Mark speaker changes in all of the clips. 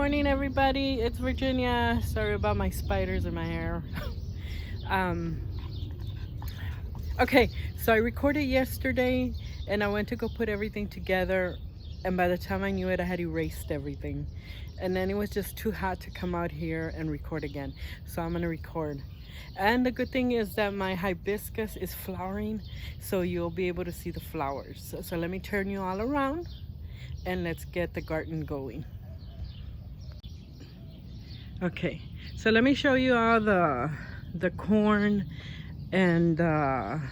Speaker 1: morning, everybody. It's Virginia. Sorry about my spiders in my hair. um, okay, so I recorded yesterday and I went to go put everything together. And by the time I knew it, I had erased everything. And then it was just too hot to come out here and record again. So I'm going to record. And the good thing is that my hibiscus is flowering, so you'll be able to see the flowers. So let me turn you all around and let's get the garden going. Okay, so let me show you all the corn and the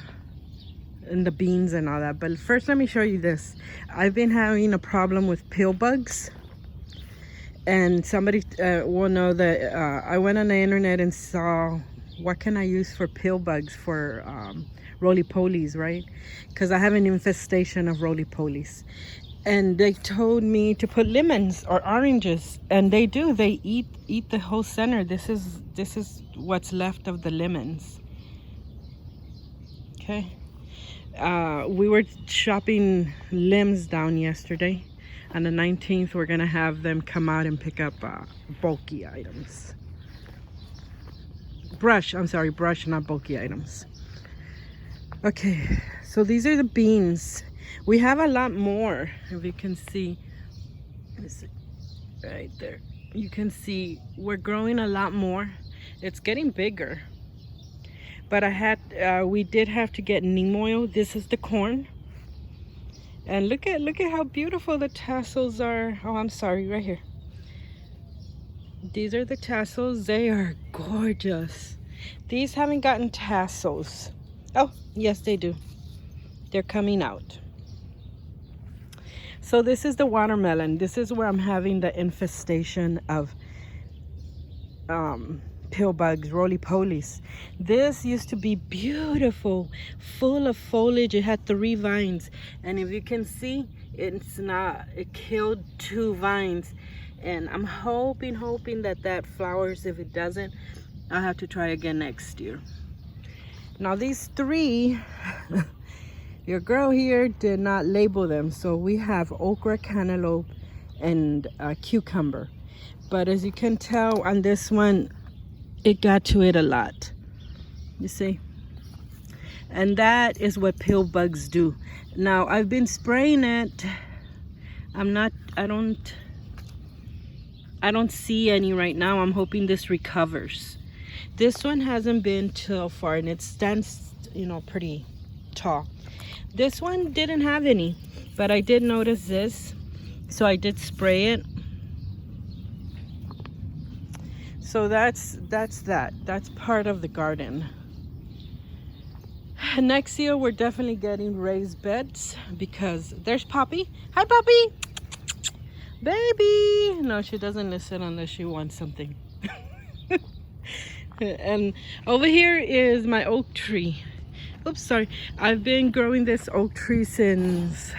Speaker 1: beans and all that. But first, let me show you this. I've been having a problem with pill bugs, and somebody will know that I went on the internet and saw what can I use for pill bugs for roly-polies, right? Because I have an infestation of roly-polies. And they told me to put lemons or oranges, and they do. They eat the whole center. This is what's left of the lemons. Okay. We were shopping limbs down yesterday. On the 19th, we're gonna have them come out and pick up bulky items. Brush, not bulky items. Okay, so these are the beans. We have a lot more, if you can see. Right there. You can see we're growing a lot more. It's getting bigger. But we did have to get neem oil. This is the corn. And look at how beautiful the tassels are. Oh, I'm sorry, right here. These are the tassels. They are gorgeous. These haven't gotten tassels. Oh, yes, they do. They're coming out. So this is the watermelon. This is where I'm having the infestation of pill bugs, roly-polies. This used to be beautiful, full of foliage. It had 3 vines, and if you can see, it killed 2 vines. And I'm hoping that flowers. If it doesn't, I'll have to try again next year. Now these 3 your girl here did not label them, so we have okra, cantaloupe, and cucumber. But as you can tell on this one, it got to it a lot. You see? And that is what pill bugs do. Now I've been spraying it. I don't see any right now. I'm hoping this recovers. This one hasn't been too far, and it stands, pretty tall. This one didn't have any, but I did notice this, so I did spray it. So that's part of the garden. Next year we're definitely getting raised beds, because there's Poppy. Hi, Poppy. Baby. No, she doesn't listen unless she wants something. And over here is my oak tree. Oops, sorry. I've been growing this oak tree since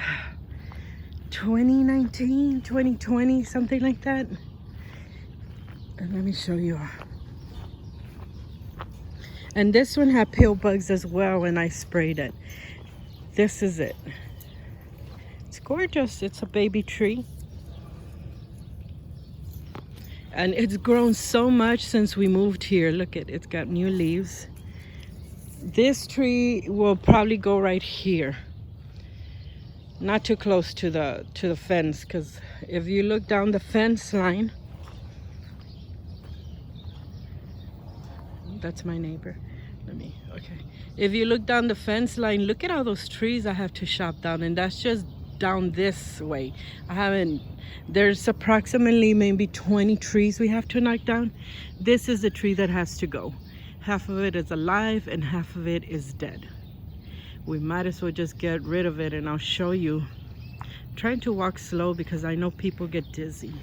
Speaker 1: 2019, 2020, something like that. And let me show you. And this one had pill bugs as well when I sprayed it. This is it. It's gorgeous. It's a baby tree. And it's grown so much since we moved here. Look at it. It's got new leaves. This tree will probably go right here, not too close to the fence, because if you look down the fence line, that's my neighbor. Okay. If you look down the fence line, look at all those trees I have to chop down, and that's just down this way. There's approximately maybe 20 trees we have to knock down. This is the tree that has to go. Half of it is alive and half of it is dead. We might as well just get rid of it, and I'll show you. I'm trying to walk slow because I know people get dizzy.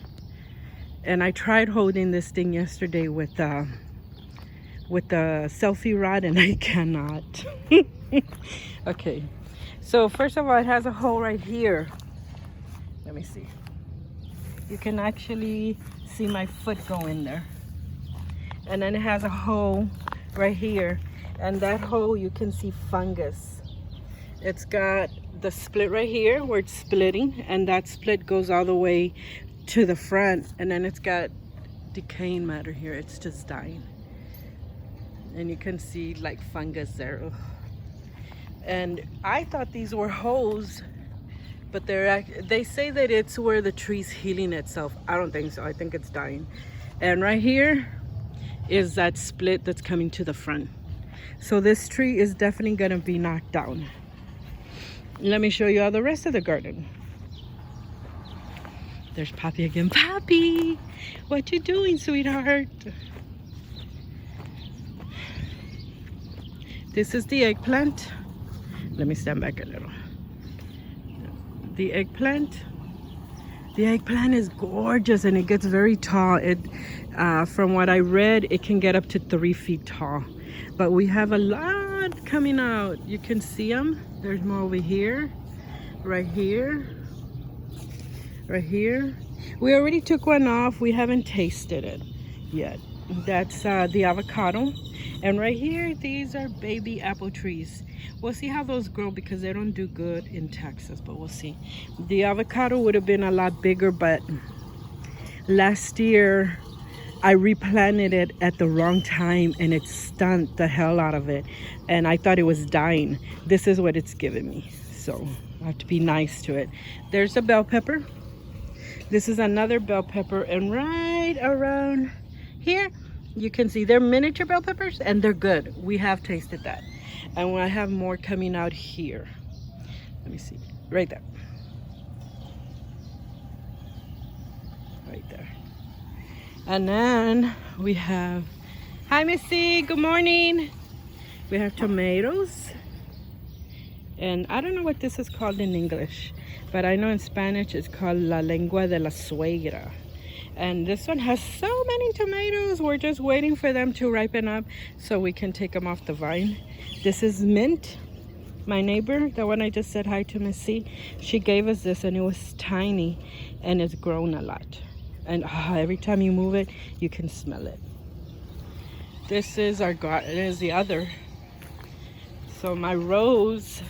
Speaker 1: And I tried holding this thing yesterday with the selfie rod, and I cannot. Okay, so first of all, it has a hole right here. Let me see. You can actually see my foot go in there. And then it has a hole right here, and that hole you can see fungus. It's got the split right here where it's splitting, and that split goes all the way to the front, and then it's got decaying matter here. It's just dying, and you can see like fungus there. Ugh. And I thought these were holes, but they say that it's where the tree's healing itself. I don't think so. I think it's dying. And right here is that split that's coming to the front. So this tree is definitely gonna be knocked down. Let me show you all the rest of the garden. There's Papi again. Papi, what you doing, sweetheart? This is the eggplant. Let me stand back a little. The eggplant. The eggplant is gorgeous, and it gets very tall. From what I read, it can get up to 3 feet tall. But we have a lot coming out. You can see them. There's more over here, right here, right here. We already took one off. We haven't tasted it yet. That's the avocado. And right here, these are baby apple trees. We'll see how those grow because they don't do good in Texas, but we'll see. The avocado would have been a lot bigger, but last year I replanted it at the wrong time and it stunned the hell out of it. And I thought it was dying. This is what it's giving me. So I have to be nice to it. There's a bell pepper. This is another bell pepper, and right around here, you can see they're miniature bell peppers and they're good. We have tasted that. And I have more coming out here. Let me see, right there. Right there. And then we have, hi Missy, good morning. We have tomatoes. And I don't know what this is called in English, but I know in Spanish it's called la lengua de la suegra. And this one has so many tomatoes. We're just waiting for them to ripen up so we can take them off the vine. This is mint. My neighbor, the one I just said hi to, Missy, she gave us this, and it was tiny and it's grown a lot. And every time you move it, you can smell it. This is our garden. It is the other. So my rose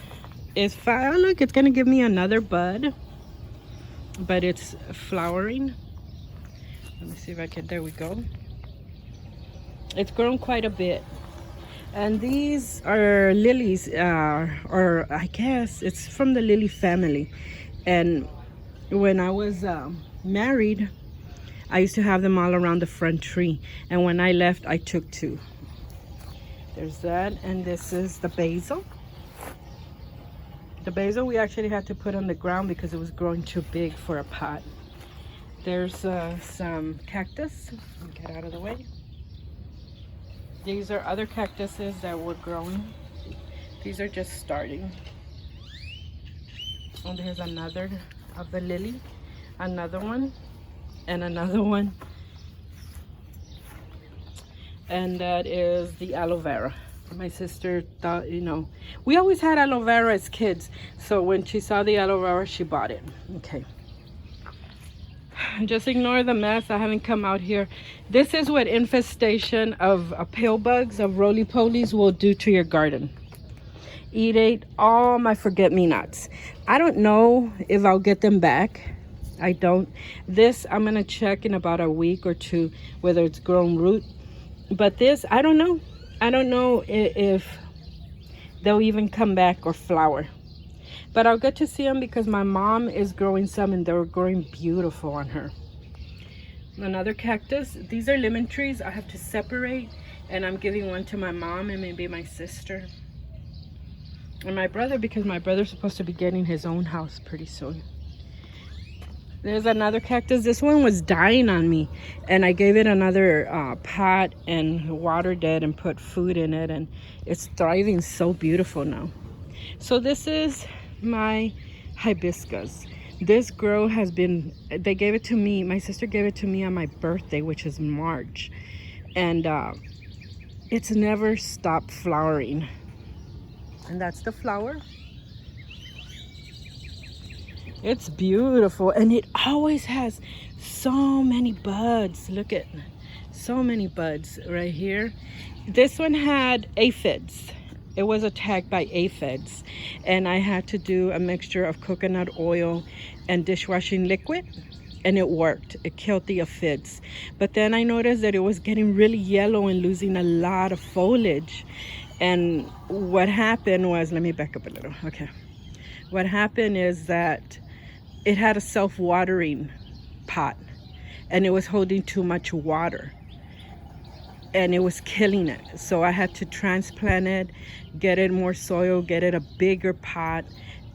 Speaker 1: is fine. Oh, look, it's gonna give me another bud, but it's flowering. Let me see if I can, there we go. It's grown quite a bit. And these are lilies, or I guess it's from the lily family. And when I was married, I used to have them all around the front tree. And when I left, I took 2. There's that, and this is the basil. The basil we actually had to put on the ground because it was growing too big for a pot. There's some cactus. Get out of the way. These are other cactuses that were growing. These are just starting. And there's another of the lily, another one, and another one. And that is the aloe vera. My sister thought, you know, we always had aloe vera as kids. So when she saw the aloe vera, she bought it. Okay. Just ignore the mess. I haven't come out here. This is what infestation of pill bugs, of roly-polies will do to your garden. Ate all my forget-me-nots. I don't know if I'll get them back. I don't. This, I'm going to check in about a week or 2 whether it's grown root. But this, I don't know. I don't know if they'll even come back or flower. But I'll get to see them because my mom is growing some and they're growing beautiful on her. Another cactus. These are lemon trees. I have to separate, and I'm giving one to my mom and maybe my sister. And my brother, because my brother's supposed to be getting his own house pretty soon. There's another cactus. This one was dying on me, and I gave it another pot and watered it and put food in it, and it's thriving so beautiful now. So this is my hibiscus. This grow has been, they gave it to me, my sister gave it to me on my birthday, which is March, and it's never stopped flowering. And that's the flower. It's beautiful, and it always has so many buds. Look at so many buds right here. This one had aphids. It was attacked by aphids, and I had to do a mixture of coconut oil and dishwashing liquid, and it worked. It killed the aphids. But then I noticed that it was getting really yellow and losing a lot of foliage. And what happened was, let me back up a little. Okay. What happened is that it had a self-watering pot, and it was holding too much water, and it was killing it. So I had to transplant it, get it more soil, get it a bigger pot,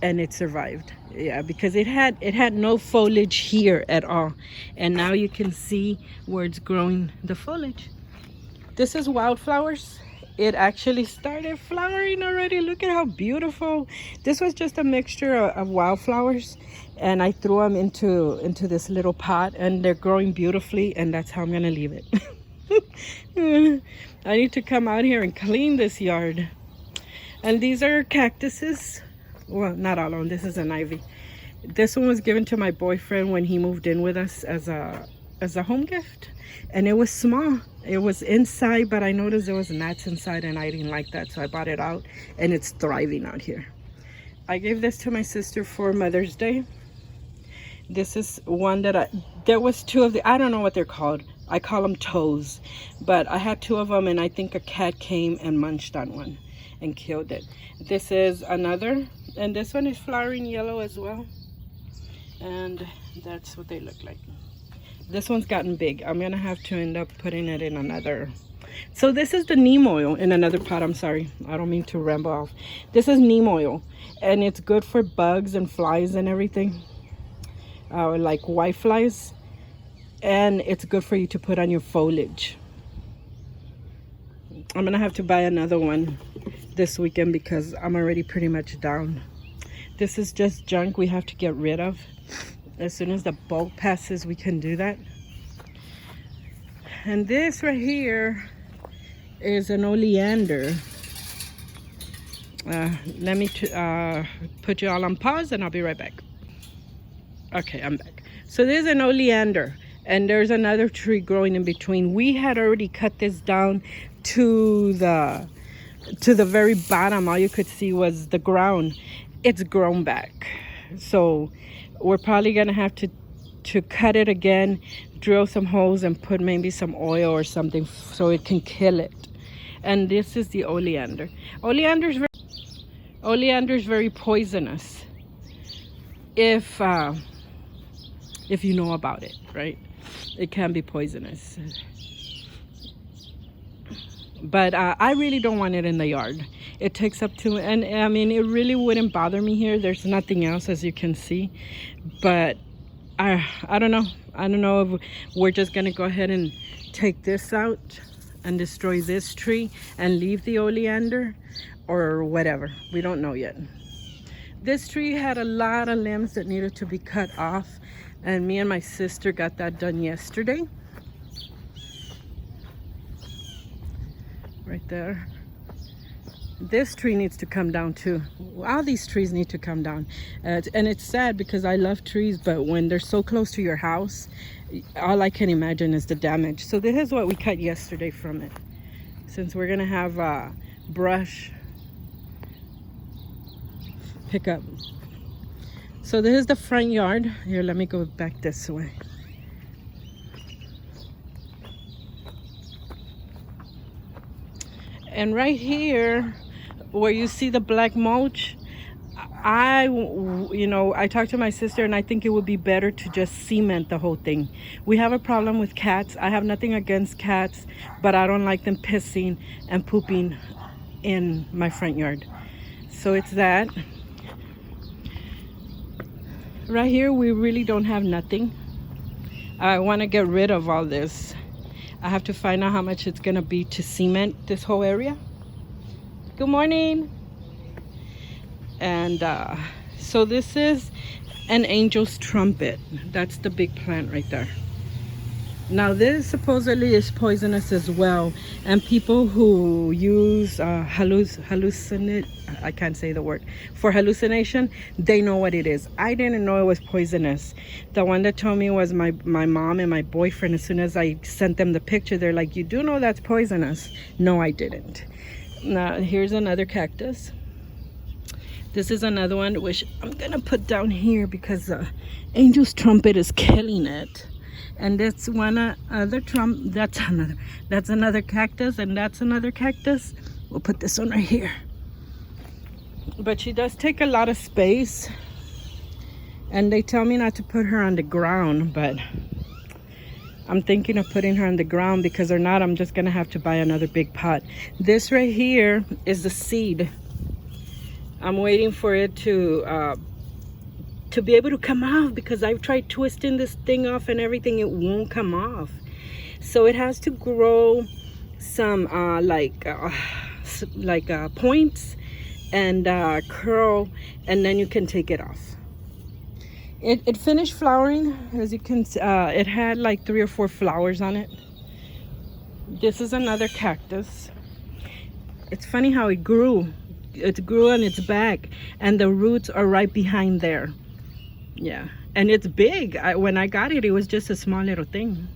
Speaker 1: and it survived. Yeah, because it had no foliage here at all, and now you can see where it's growing the foliage. This is wildflowers. It actually started flowering already. Look at how beautiful. This was just a mixture of wildflowers, and I threw them into this little pot, and they're growing beautifully, and that's how I'm gonna leave it. I need to come out here and clean this yard. And these are cactuses. Well, not all of them. This is an ivy. This one was given to my boyfriend when he moved in with us as a home gift, and it was small. It was inside, but I noticed there was gnats inside, and I didn't like that, so I bought it out, and it's thriving out here. I gave this to my sister for Mother's Day. This is one that there was two of the, I don't know what they're called. I call them toes, but I had two of them, and I think a cat came and munched on one and killed it. This is another, and this one is flowering yellow as well, and that's what they look like. This one's gotten big. I'm gonna have to end up putting it in another. So this is the neem oil in another pot. I'm sorry, I don't mean to ramble off. This is neem oil, and it's good for bugs and flies and everything, like white flies, and it's good for you to put on your foliage. I'm gonna have to buy another one this weekend because I'm already pretty much down. This is just junk we have to get rid of. As soon as the bulk passes, we can do that. And this right here is an oleander. Let me put you all on pause, and I'll be right back. Okay, I'm back. So there's an oleander, and there's another tree growing in between. We had already cut this down to the very bottom. All you could see was the ground. It's grown back, so we're probably gonna have to cut it again, drill some holes, and put maybe some oil or something so it can kill it. And this is the oleander. Oleander is very poisonous if you know about it, right? It can be poisonous. But I really don't want it in the yard. It takes up to, and I mean, it really wouldn't bother me here. There's nothing else, as you can see. But I don't know. I don't know if we're just gonna go ahead and take this out and destroy this tree and leave the oleander, or whatever. We don't know yet. This tree had a lot of limbs that needed to be cut off, and me and my sister got that done yesterday. Right there. This tree needs to come down too. All these trees need to come down. And it's sad because I love trees, but when they're so close to your house, all I can imagine is the damage. So this is what we cut yesterday from it. Since we're gonna have brush pick up. So this is the front yard. Here, let me go back this way. And right here, where you see the black mulch, I talked to my sister, and I think it would be better to just cement the whole thing. We have a problem with cats. I have nothing against cats, but I don't like them pissing and pooping in my front yard. So it's that. Right here, we really don't have nothing. I want to get rid of all this. I have to find out how much it's gonna be to cement this whole area. Good morning. And so this is an angel's trumpet. That's the big plant right there. Now this supposedly is poisonous as well, and people who use hallucinate, I can't say the word, for hallucination, they know what it is. I didn't know it was poisonous. The one that told me was my mom and my boyfriend. As soon as I sent them the picture, they're like, you do know that's poisonous? No, I didn't. Now here's another cactus. This is another one which I'm gonna put down here because Angel's trumpet is killing it. And that's one other that's another cactus, and that's another cactus. We'll put this one right here. But she does take a lot of space, and they tell me not to put her on the ground, but I'm thinking of putting her on the ground, because or not, I'm just gonna have to buy another big pot. This right here is the seed. I'm waiting for it to be able to come off, because I've tried twisting this thing off and everything, it won't come off. So it has to grow some points and curl, and then you can take it off. It finished flowering, as you can see. It had like 3 or 4 flowers on it. This is another cactus. It's funny how it grew. It grew on its back, and the roots are right behind there. Yeah, and it's big. When I got it, it was just a small little thing.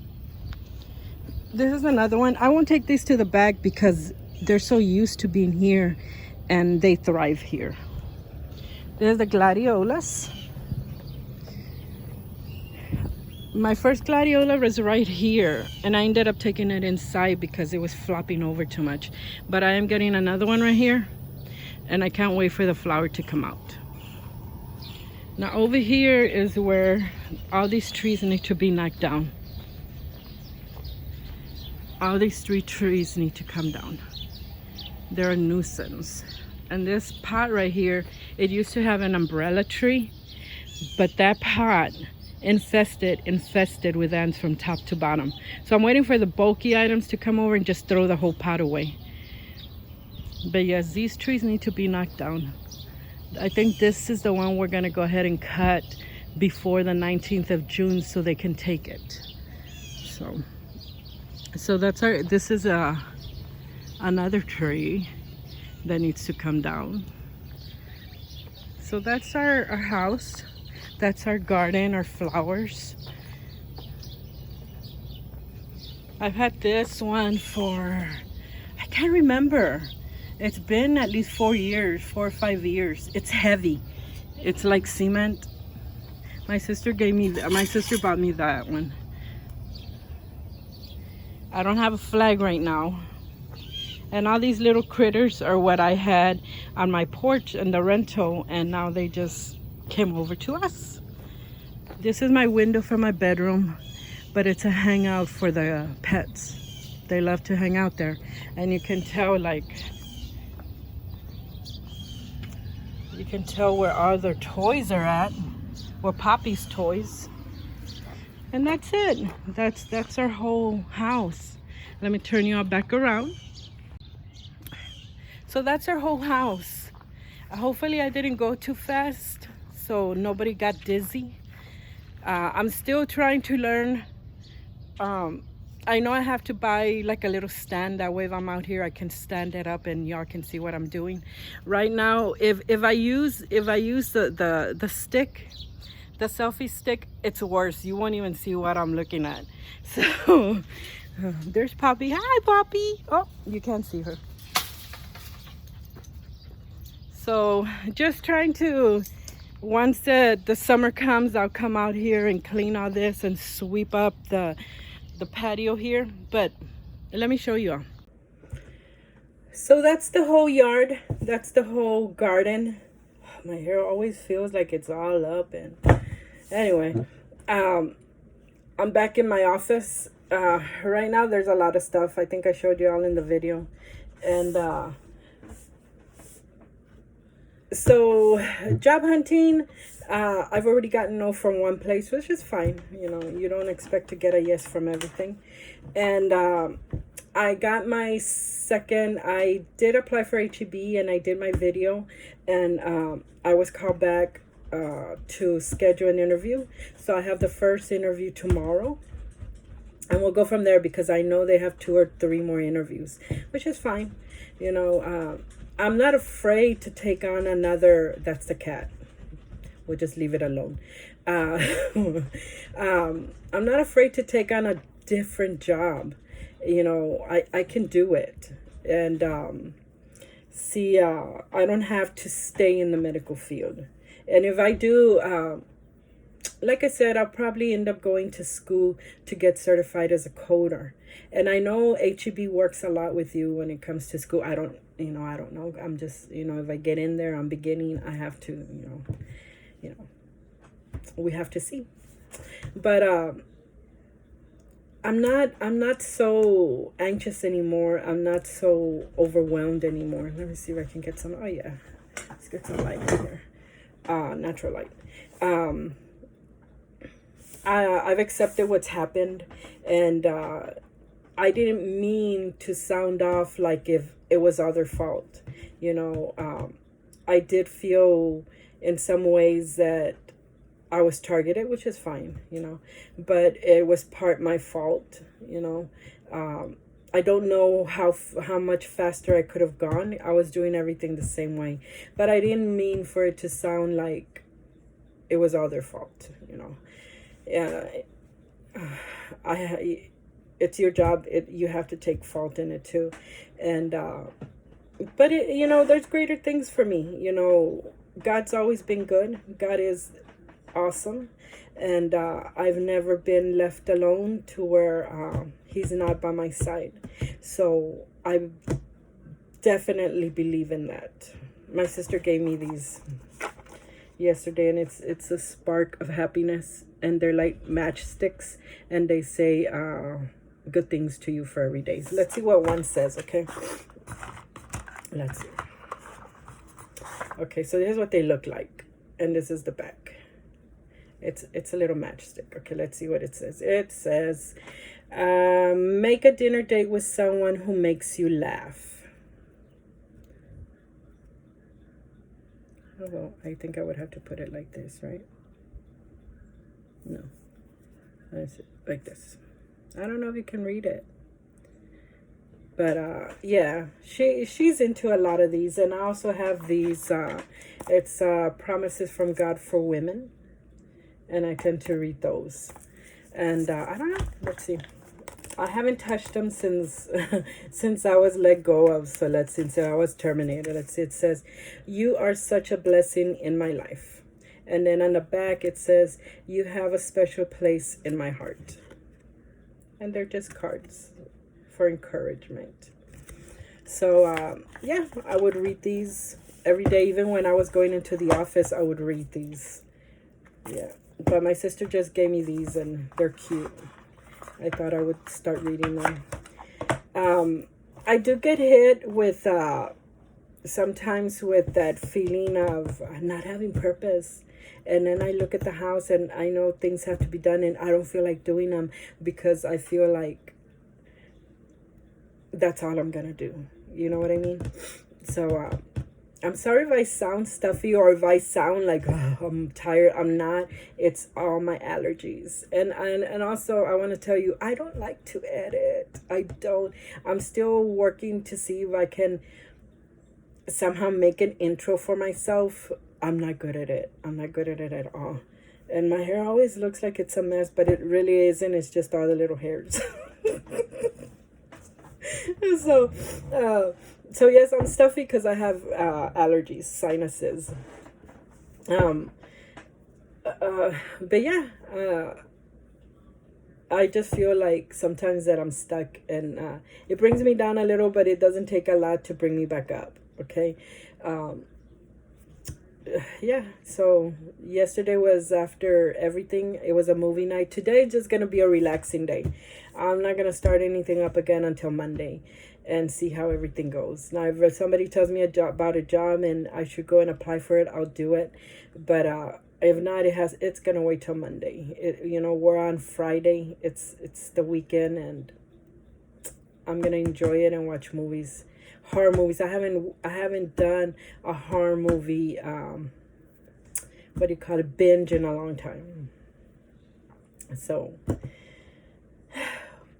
Speaker 1: This is another one. I won't take these to the back because they're so used to being here and they thrive here. There's the gladiolas. My first gladiola was right here, and I ended up taking it inside because it was flopping over too much. But I am getting another one right here, and I can't wait for the flower to come out. Now over here is where all these trees need to be knocked down. All these 3 trees need to come down. They're a nuisance. And this pot right here, it used to have an umbrella tree, but that pot infested with ants from top to bottom. So I'm waiting for the bulky items to come over and just throw the whole pot away. But yes, these trees need to be knocked down. I think this is the one we're gonna go ahead and cut before the 19th of June so they can take it. So that's our, this is another tree that needs to come down. So that's our house. That's our garden, our flowers. I've had this one for, I can't remember. It's been at least 4 or 5 years. It's heavy. It's like cement. My sister bought me that one. I don't have a flag right now. And all these little critters are what I had on my porch in the rental, and now they just came over to us. This is my window for my bedroom, but it's a hangout for the pets. They love to hang out there. And you can tell, like, you can tell where all their toys are at, where Poppy's toys. And that's it. That's our whole house. Let me turn you all back around. So that's our whole house. Hopefully I didn't go too fast so nobody got dizzy. I'm still trying to learn. I know I have to buy like a little stand, that way if I'm out here I can stand it up and y'all can see what I'm doing. Right now, if I use the stick, the selfie stick, it's worse. You won't even see what I'm looking at. So there's Poppy. Hi, Poppy. Oh, you can't see her. So just trying to, once the summer comes, I'll come out here and clean all this and sweep up the patio here. But let me show you. So that's the whole yard. That's the whole garden. My hair always feels like it's all up. And anyway, I'm back in my office. Right now there's a lot of stuff. I think I showed you all in the video. And so job hunting, I've already gotten no from one place, which is fine. You know, you don't expect to get a yes from everything. And I got my second, I did apply for HEB and I did my video, and I was called back to schedule an interview. So I have the first interview tomorrow, and we'll go from there because I know they have 2 or 3 more interviews, which is fine. You know, I'm not afraid to take on another, that's the cat. We'll just leave it alone. I'm not afraid to take on a different job. You know, I can do it. And See, I don't have to stay in the medical field. And if I do, like I said, I'll probably end up going to school to get certified as a coder. And I know HEB works a lot with you when it comes to school. I don't know. I'm just, if I get in there, I'm beginning, I have to, we have to see. But I'm not so anxious anymore. I'm not so overwhelmed anymore. Let me see if I can get some. Oh yeah, let's get some light in here. Natural light. I've accepted what's happened, and I didn't mean to sound off like if it was other fault. I did feel in some ways that I was targeted, which is fine, but it was part my fault. I don't know how much faster I could have gone. I was doing everything the same way, but I didn't mean for it to sound like it was all their fault. Yeah, it's your job. You have to take fault in it too, and but there's greater things for me. God's always been good. God is awesome, and I've never been left alone to where he's not by my side. So I definitely believe in that. My sister gave me these yesterday, and it's a spark of happiness, and they're like matchsticks, and they say good things to you for every day. So let's see what one says. Okay, let's see. Okay, so here's what they look like, and this is the back. It's a little matchstick. Okay, let's see what it says. It says, make a dinner date with someone who makes you laugh. Oh, well, I think I would have to put it like this, right? No. Like this. I don't know if you can read it. But yeah, she's into a lot of these. And I also have these, it's Promises from God for Women. And I tend to read those. And I don't know. Let's see. I haven't touched them since since I was let go of. So let's see. Since I was terminated. Let's see. It says, "You are such a blessing in my life." And then on the back it says, "You have a special place in my heart." And they're just cards for encouragement. So yeah, I would read these every day. Even when I was going into the office, I would read these. Yeah. But my sister just gave me these, and they're cute. I thought I would start reading them. I do get hit with sometimes with that feeling of not having purpose. And then I look at the house and I know things have to be done, and I don't feel like doing them because I feel like that's all I'm going to do. You know what I mean? So I'm sorry if I sound stuffy or if I sound like I'm tired. I'm not. It's all my allergies. And also I want to tell you, I don't like to edit. I don't. I'm still working to see if I can somehow make an intro for myself. I'm not good at it. I'm not good at it at all. And my hair always looks like it's a mess, but it really isn't. It's just all the little hairs. So yes, I'm stuffy because I have allergies, sinuses. But yeah, I just feel like sometimes that I'm stuck, and it brings me down a little, but it doesn't take a lot to bring me back up. Okay. Yeah, so yesterday was after everything. It was a movie night. Today is just gonna be a relaxing day. I'm not gonna start anything up again until Monday and see how everything goes. Now if somebody tells me about a job and I should go and apply for it, I'll do it. But if not, it's gonna wait till Monday. We're on Friday. It's the weekend, and I'm gonna enjoy it and watch movies. Horror movies. I haven't done a horror movie what do you call it, binge in a long time. So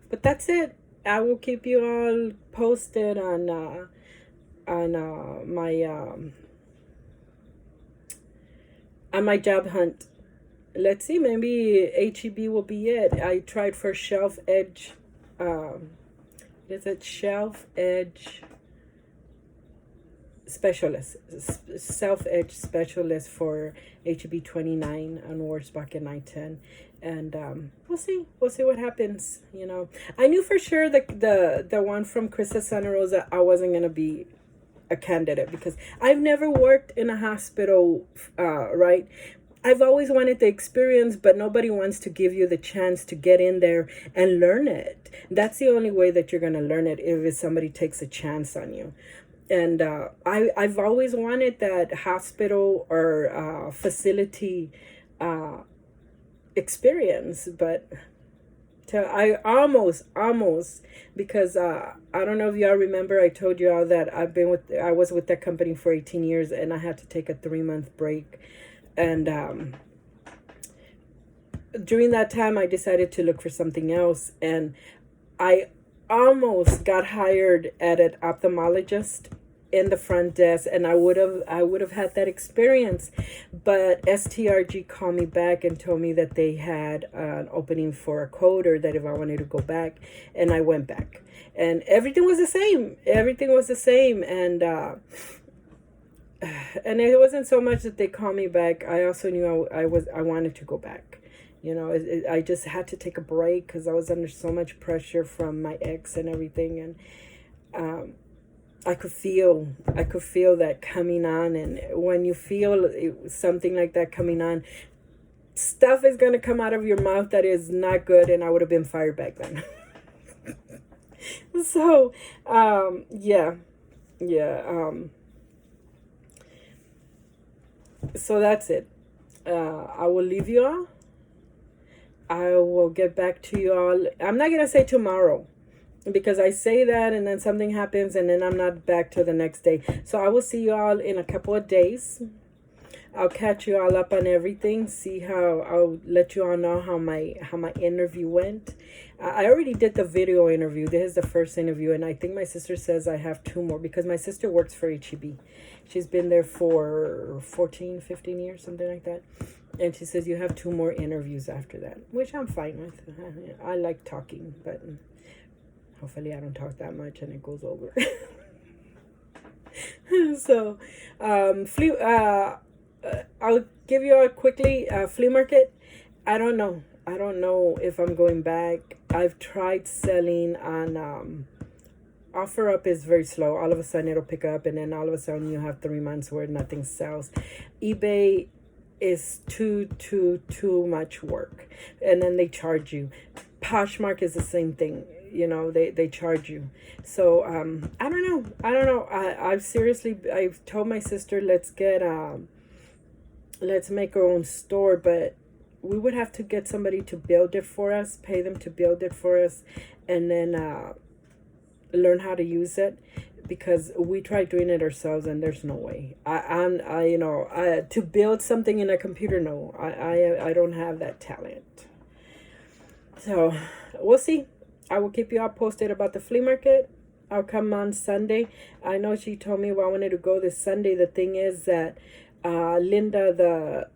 Speaker 1: but that's it. I will keep you all posted on my job hunt. Let's see, maybe HEB will be it. I tried for Shelf Edge. Is it Shelf Edge specialist, self-edge specialist for HB 29 on Wurzbach and I-10. And we'll see what happens. You know, I knew for sure that the one from Krista Santa Rosa, I wasn't gonna be a candidate because I've never worked in a hospital, right? I've always wanted the experience, but nobody wants to give you the chance to get in there and learn it. That's the only way that you're going to learn it, if somebody takes a chance on you. And I've always wanted that hospital or facility experience, but I almost, because I don't know if y'all remember, I told you all that I was with that company for 18 years and I had to take a 3-month break. And during that time, I decided to look for something else. And I almost got hired at an ophthalmologist in the front desk, and I would have had that experience. But STRG called me back and told me that they had an opening for a coder, that if I wanted to go back, and I went back. And everything was the same. And it wasn't so much that they called me back. I also knew I wanted to go back. You know, I just had to take a break because I was under so much pressure from my ex and everything. And I could feel that coming on. And when you feel something like that coming on, stuff is going to come out of your mouth that is not good. And I would have been fired back then. So, yeah. So that's it. I will leave you all. I will get back to you all. I'm not going to say tomorrow, because I say that and then something happens and then I'm not back till the next day. So I will see you all in a couple of days. I'll catch you all up on everything. I'll let you all know how my interview went. I already did the video interview. This is the first interview, and I think my sister says I have 2 more, because my sister works for HEB. She's been there for 14, 15 years, something like that. And she says you have 2 more interviews after that, which I'm fine with. I like talking, but hopefully I don't talk that much and it goes over. So, I'll give you a quickly flea market. I don't know if I'm going back. I've tried selling on OfferUp is very slow. All of a sudden it'll pick up, and then all of a sudden you have 3 months where nothing sells. eBay is too much work, and then they charge you. Poshmark is the same thing. You know, they charge you. So I don't know. I've told my sister, let's make our own store, but we would have to get somebody to build it for us, pay them to build it for us, and then learn how to use it, because we tried doing it ourselves and there's no way. To build something in a computer, no, I don't have that talent. So we'll see. I will keep you all posted about the flea market. I'll come on Sunday. I know she told me I wanted to go this Sunday. The thing is that Linda,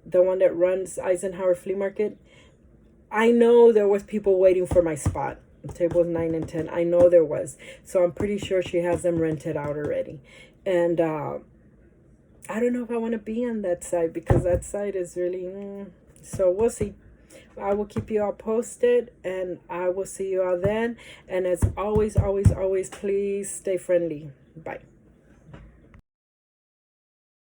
Speaker 1: the one that runs Eisenhower Flea Market, I know there was people waiting for my spot. Tables 9 and 10. I know there was. So I'm pretty sure she has them rented out already. And I don't know if I want to be on that side, because that side is really... So we'll see. I will keep you all posted, and I will see you all then. And as always, please stay friendly. Bye.